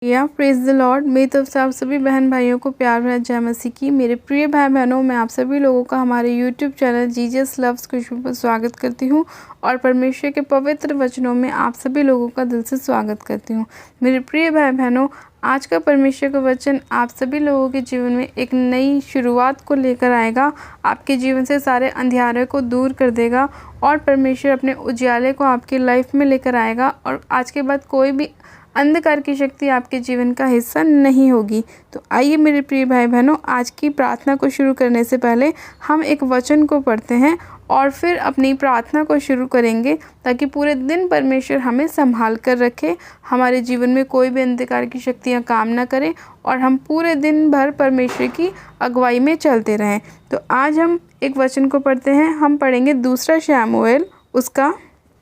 या praise the Lord. मेरी तरफ से आप सभी बहन भाइयों को प्यार भरा जय मसीह की। मेरे प्रिय भाई बहनों, मैं आप सभी लोगों का हमारे YouTube चैनल जीजस लव्स खुशबू पर स्वागत करती हूँ और परमेश्वर के पवित्र वचनों में आप सभी लोगों का दिल से स्वागत करती हूँ। मेरे प्रिय भाई बहनों, आज का परमेश्वर का वचन आप सभी लोगों के जीवन में एक नई शुरुआत को लेकर आएगा। आपके जीवन से सारे अंधियारे को दूर कर देगा और परमेश्वर अपने उजियाले को आपकी लाइफ में लेकर आएगा और आज के बाद कोई भी अंधकार की शक्ति आपके जीवन का हिस्सा नहीं होगी। तो आइए मेरे प्रिय भाई बहनों, आज की प्रार्थना को शुरू करने से पहले हम एक वचन को पढ़ते हैं और फिर अपनी प्रार्थना को शुरू करेंगे, ताकि पूरे दिन परमेश्वर हमें संभाल कर रखे, हमारे जीवन में कोई भी अंधकार की शक्तियां काम ना करें और हम पूरे दिन भर परमेश्वर की अगुवाई में चलते रहें। तो आज हम एक वचन को पढ़ते हैं। हम पढ़ेंगे दूसरा शमूएल उसका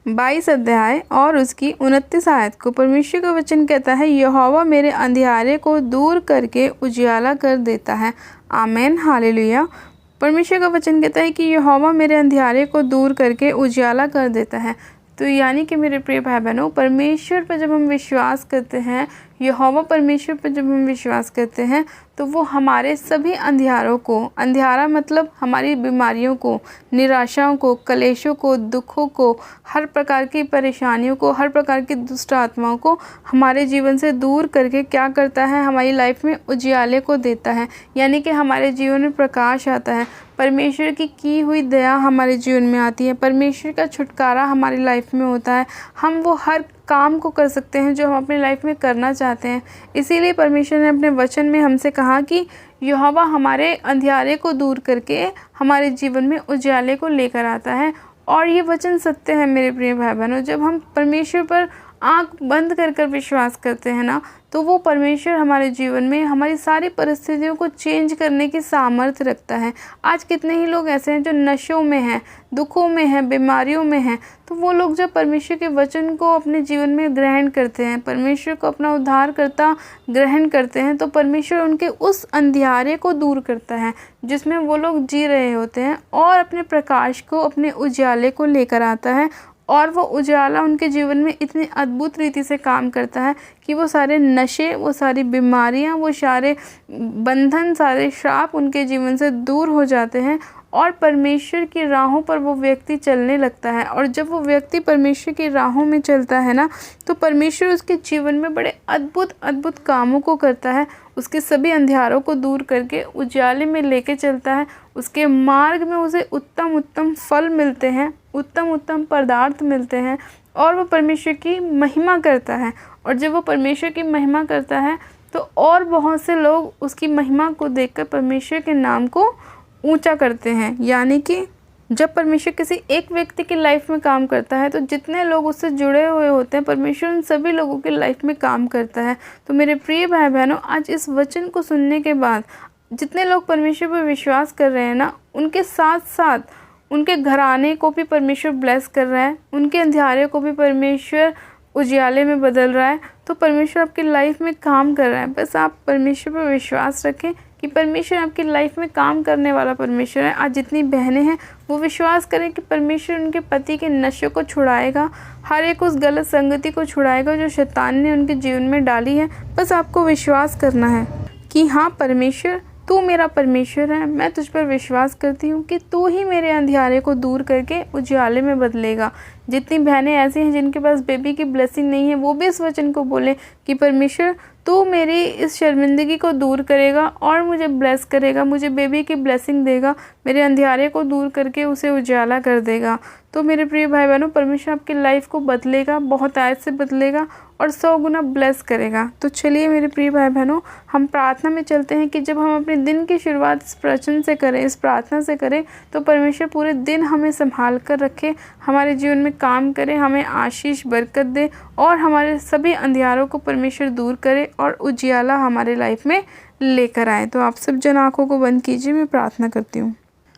22 अध्याय और उसकी 29 आयत को। परमेश्वर का वचन कहता है, यहोवा मेरे अंधियारे को दूर करके उजियाला कर देता है। आमीन, हालेलुया। परमेश्वर का वचन कहता है कि यहोवा मेरे अंधियारे को दूर करके उजियाला कर देता है। तो यानी कि मेरे प्रिय भाई बहनों, परमेश्वर पर जब हम विश्वास करते हैं, यहोवा परमेश्वर पर जब हम विश्वास करते हैं, तो वो हमारे सभी अंधियारों को, अंधियारा मतलब हमारी बीमारियों को, निराशाओं को, कलेशों को, दुखों को, हर प्रकार की परेशानियों को, हर प्रकार की दुष्ट आत्माओं को हमारे जीवन से दूर करके क्या करता है, हमारी लाइफ में उजियाले को देता है। यानी कि हमारे जीवन में प्रकाश आता है, परमेश्वर की हुई दया हमारे जीवन में आती है, परमेश्वर का छुटकारा हमारी लाइफ में होता है। हम वो हर काम को कर सकते हैं जो हम अपनी लाइफ में करना चाहते हैं। इसीलिए परमेश्वर ने अपने वचन में हमसे कहा कि यहोवा हमारे अंधियारे को दूर करके हमारे जीवन में उजियाले को लेकर आता है। और ये वचन सत्य है मेरे प्रिय भाई बहनों। जब हम परमेश्वर पर आंख बंद कर विश्वास करते हैं ना, तो वो परमेश्वर हमारे जीवन में हमारी सारी परिस्थितियों को चेंज करने की सामर्थ्य रखता है। आज कितने ही लोग ऐसे हैं जो नशों में हैं, दुखों में हैं, बीमारियों में हैं। तो वो लोग जब परमेश्वर के वचन को अपने जीवन में ग्रहण करते हैं, परमेश्वर को अपना उद्धारकर्ता ग्रहण करते हैं, तो परमेश्वर उनके उस अंधियारे को दूर करता है जिसमें वो लोग जी रहे होते हैं और अपने प्रकाश को, अपने उजियाले को लेकर आता है। और वो उजाला उनके जीवन में इतनी अद्भुत रीति से काम करता है कि वो सारे नशे, वो सारी बीमारियां, वो सारे बंधन, सारे श्राप उनके जीवन से दूर हो जाते हैं और परमेश्वर की राहों पर वो व्यक्ति चलने लगता है। और जब वो व्यक्ति परमेश्वर की राहों में चलता है ना, तो परमेश्वर उसके जीवन में बड़े अद्भुत अद्भुत कामों को करता है। उसके सभी अंधियारों को दूर करके उजाले में लेके चलता है। उसके मार्ग में उसे उत्तम उत्तम फल मिलते हैं, उत्तम उत्तम पदार्थ मिलते हैं और वो परमेश्वर की महिमा करता है। और जब वो परमेश्वर की महिमा करता है, तो और बहुत से लोग उसकी महिमा को देखकर परमेश्वर के नाम को ऊंचा करते हैं। यानी कि जब परमेश्वर किसी एक व्यक्ति की लाइफ में काम करता है, तो जितने लोग उससे जुड़े हुए होते हैं, परमेश्वर उन सभी लोगों की लाइफ में काम करता है। तो मेरे प्रिय भाई बहनों, आज इस वचन को सुनने के बाद जितने लोग परमेश्वर पर विश्वास कर रहे हैं ना, उनके साथ साथ उनके घराने को भी परमेश्वर ब्लेस कर रहा है, उनके अंधियारे को भी परमेश्वर उजियाले में बदल रहा है। तो परमेश्वर आपकी लाइफ में काम कर रहा है। बस आप परमेश्वर पर विश्वास रखें कि परमेश्वर आपकी लाइफ में काम करने वाला परमेश्वर है। आज जितनी बहनें हैं वो विश्वास करें कि परमेश्वर उनके पति के नशे को छुड़ाएगा, हर एक उस गलत संगति को छुड़ाएगा जो शैतान ने उनके जीवन में डाली है। बस आपको विश्वास करना है कि हाँ परमेश्वर, तू मेरा परमेश्वर है, मैं तुझ पर विश्वास करती हूँ कि तू ही मेरे अंधियारे को दूर करके उजियाले में बदलेगा। जितनी बहनें ऐसी हैं जिनके पास बेबी की ब्लेसिंग नहीं है, वो भी इस वचन को बोले कि परमेश्वर तू मेरी इस शर्मिंदगी को दूर करेगा और मुझे ब्लेस करेगा, मुझे बेबी की ब्लेसिंग देगा, मेरे अंधियारे को दूर करके उसे उजाला कर देगा। तो मेरे प्रिय भाई बहनों, परमेश्वर आपकी लाइफ को बदलेगा, बहुत आयत से बदलेगा और 100 गुना ब्लेस करेगा। तो चलिए मेरे प्रिय भाई बहनों, हम प्रार्थना में चलते हैं कि जब हम अपने दिन की शुरुआत इस वचन से करें, इस प्रार्थना से करें, तो परमेश्वर पूरे दिन हमें संभाल कर रखे, हमारे जीवन में काम करे, हमें आशीष बरकत दे और हमारे सभी अंधियारों को परमेश्वर दूर करे और उजियाला हमारे लाइफ में लेकर आए। तो आप सब जन आँखों को बंद कीजिए, मैं प्रार्थना करती हूँ।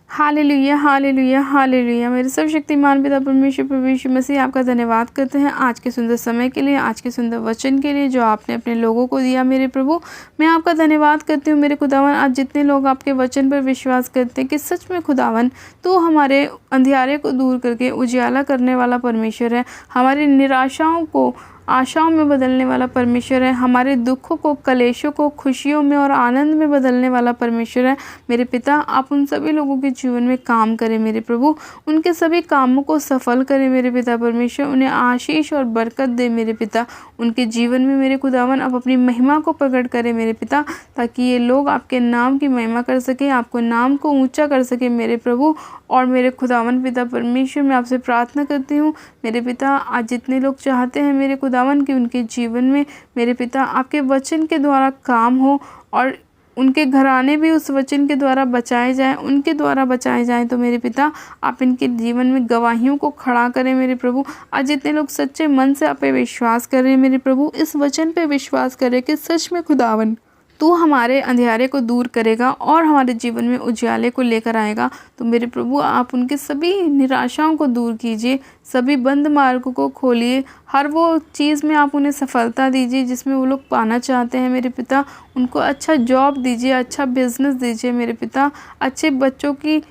Hallelujah, hallelujah, hallelujah. मेरे सर्वशक्तिमान पिता परमेश्वर प्रभु यीशु मसीह, आपका धन्यवाद करते हैं आज के सुंदर समय के लिए, आज के सुंदर वचन के लिए जो आपने अपने लोगों को दिया। मेरे प्रभु, मैं आपका धन्यवाद करती हूँ मेरे खुदावन। आज जितने लोग आपके वचन पर विश्वास करते हैं कि सच में खुदावन तो हमारे अंधियारे को दूर करके उजियाला करने वाला परमेश्वर है, हमारी निराशाओं को आशाओं में बदलने वाला परमेश्वर है। हमारे दुखों को, कलेशों को खुशियों में और आनंद में बदलने वाला परमेश्वर है। मेरे पिता, आप उन सभी लोगों के जीवन में काम करें मेरे प्रभु, उनके सभी कामों को सफल करें मेरे पिता परमेश्वर। उन्हें आशीष और बरकत दे मेरे पिता। उनके जीवन में मेरे खुदावन आप अपनी महिमा को प्रकट करें मेरे पिता, ताकि ये लोग आपके नाम की महिमा कर सकें, आपको नाम को ऊंचा कर सके मेरे प्रभु। और मेरे खुदावन पिता परमेश्वर, मैं आपसे प्रार्थना करती हूँ मेरे पिता, आज जितने लोग चाहते हैं मेरे खुदावन कि उनके जीवन में मेरे पिता आपके वचन के द्वारा काम हो और उनके घराने भी उस वचन के द्वारा बचाए जाएं, उनके द्वारा बचाए जाएं, तो मेरे पिता आप इनके जीवन में गवाहियों को खड़ा करें मेरे प्रभु। आज जितने लोग सच्चे मन से आप पे विश्वास कर रहे हैं मेरे प्रभु, इस वचन पे विश्वास करें कि सच में खुदावन तू हमारे अंधेरे को दूर करेगा और हमारे जीवन में उजाले को लेकर आएगा। तो मेरे प्रभु आप उनके सभी निराशाओं को दूर कीजिए, सभी बंद मार्गों को खोलिए, हर वो चीज़ में आप उन्हें सफलता दीजिए जिसमें वो लोग पाना चाहते हैं मेरे पिता। उनको अच्छा जॉब दीजिए, अच्छा बिजनेस दीजिए मेरे पिता, अच्छे बच्चों की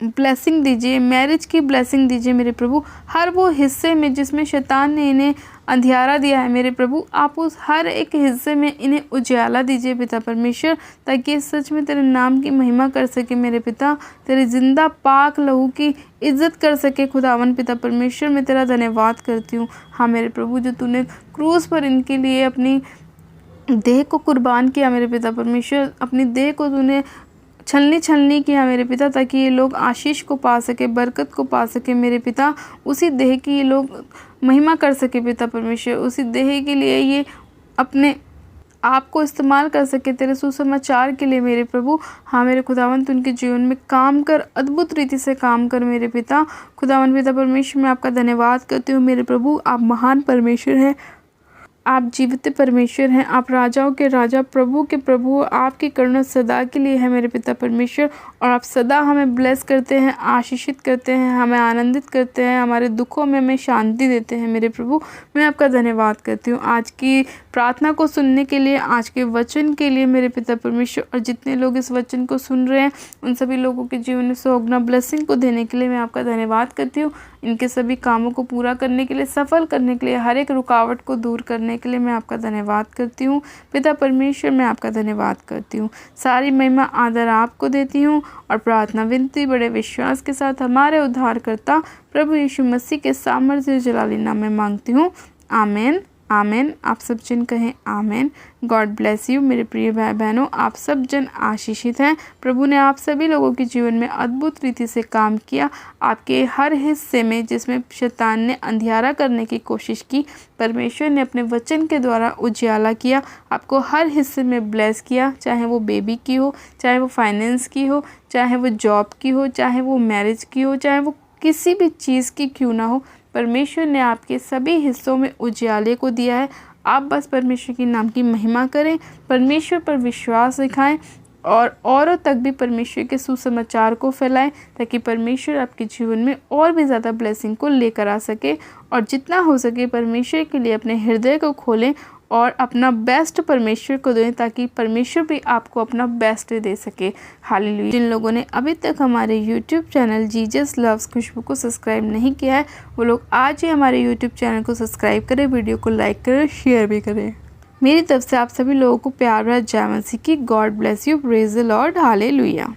ब्लेसिंग दीजिए, मैरिज की ब्लेसिंग दीजिए मेरे प्रभु। हर वो हिस्से में जिसमें शैतान ने इन्हें अंधियारा दिया है मेरे प्रभु, आप उस हर एक हिस्से में इन्हें उजाला दीजिए पिता परमेश्वर, ताकि सच में तेरे नाम की महिमा कर सके मेरे पिता, तेरे जिंदा पाक लहू की इज्जत कर सके खुदावन पिता परमेश्वर। मैं तेरा धन्यवाद करती हूँ हाँ मेरे प्रभु, जो तूने क्रूस पर इनके लिए अपनी देह को कुर्बान किया मेरे पिता परमेश्वर, अपनी देह को तूने छलनी किया मेरे पिता, ताकि ये लोग आशीष को पा सके, बरकत को पा सके मेरे पिता। उसी देह की ये लोग महिमा कर सके पिता परमेश्वर, उसी देह के लिए ये अपने आप को इस्तेमाल कर सके तेरे सुसमाचार के लिए मेरे प्रभु। हाँ मेरे खुदावंत, उनके जीवन में काम कर, अद्भुत रीति से काम कर मेरे पिता। खुदावंत पिता परमेश्वर, मैं आपका धन्यवाद करती हूँ मेरे प्रभु। आप महान परमेश्वर हैं, आप जीवित परमेश्वर हैं, आप राजाओं के राजा, प्रभु के प्रभु। आपकी करुणा सदा के लिए है मेरे पिता परमेश्वर, और आप सदा हमें ब्लेस करते हैं, आशीषित करते हैं, हमें आनंदित करते हैं, हमारे दुखों में हमें शांति देते हैं मेरे प्रभु। मैं आपका धन्यवाद करती हूँ आज की प्रार्थना को सुनने के लिए, आज के वचन के लिए मेरे पिता परमेश्वर। और जितने लोग इस वचन को सुन रहे हैं उन सभी लोगों के जीवन में सोगना ब्लेसिंग को देने के लिए मैं आपका धन्यवाद करती हूँ। इनके सभी कामों को पूरा करने के लिए, सफल करने के लिए, हर एक रुकावट को दूर करने के लिए मैं आपका धन्यवाद करती हूँ पिता परमेश्वर। मैं आपका धन्यवाद करती हूँ, सारी महिमा आदर आपको देती हूँ और प्रार्थना विनती बड़े विश्वास के साथ हमारे उद्धारकर्ता प्रभु यीशु मसीह के सामर्थ्य जलाली नाम में मांगती हूँ, आमेन आमेन। आप सब जन कहें आमेन। गॉड ब्लेस यू मेरे प्रिय भाई बहनों, आप सब जन आशीषित हैं। प्रभु ने आप सभी लोगों के जीवन में अद्भुत रीति से काम किया। आपके हर हिस्से में जिसमें शैतान ने अंधियारा करने की कोशिश की, परमेश्वर ने अपने वचन के द्वारा उजाला किया। आपको हर हिस्से में ब्लेस किया, चाहे वो बेबी की हो, चाहे वो फाइनेंस की हो, चाहे वो जॉब की हो, चाहे वो मैरिज की हो, चाहे वो किसी भी चीज़ की क्यों ना हो, परमेश्वर ने आपके सभी हिस्सों में उजाले को दिया है। आप बस परमेश्वर के नाम की महिमा करें, परमेश्वर पर विश्वास दिखाएं और औरों तक भी परमेश्वर के सुसमाचार को फैलाएं, ताकि परमेश्वर आपके जीवन में और भी ज़्यादा ब्लेसिंग को लेकर आ सके। और जितना हो सके परमेश्वर के लिए अपने हृदय को खोलें और अपना बेस्ट परमेश्वर को दें, ताकि परमेश्वर भी आपको अपना बेस्ट दे सके। हालेलुया। जिन लोगों ने अभी तक हमारे यूट्यूब चैनल जीजस लव्स खुशबू को सब्सक्राइब नहीं किया है, वो लोग आज ही हमारे यूट्यूब चैनल को सब्सक्राइब करें, वीडियो को लाइक करें, शेयर भी करें। मेरी तरफ से आप सभी लोगों को प्यार भरा जय मसीह की। God bless you, praise the Lord, hallelujah.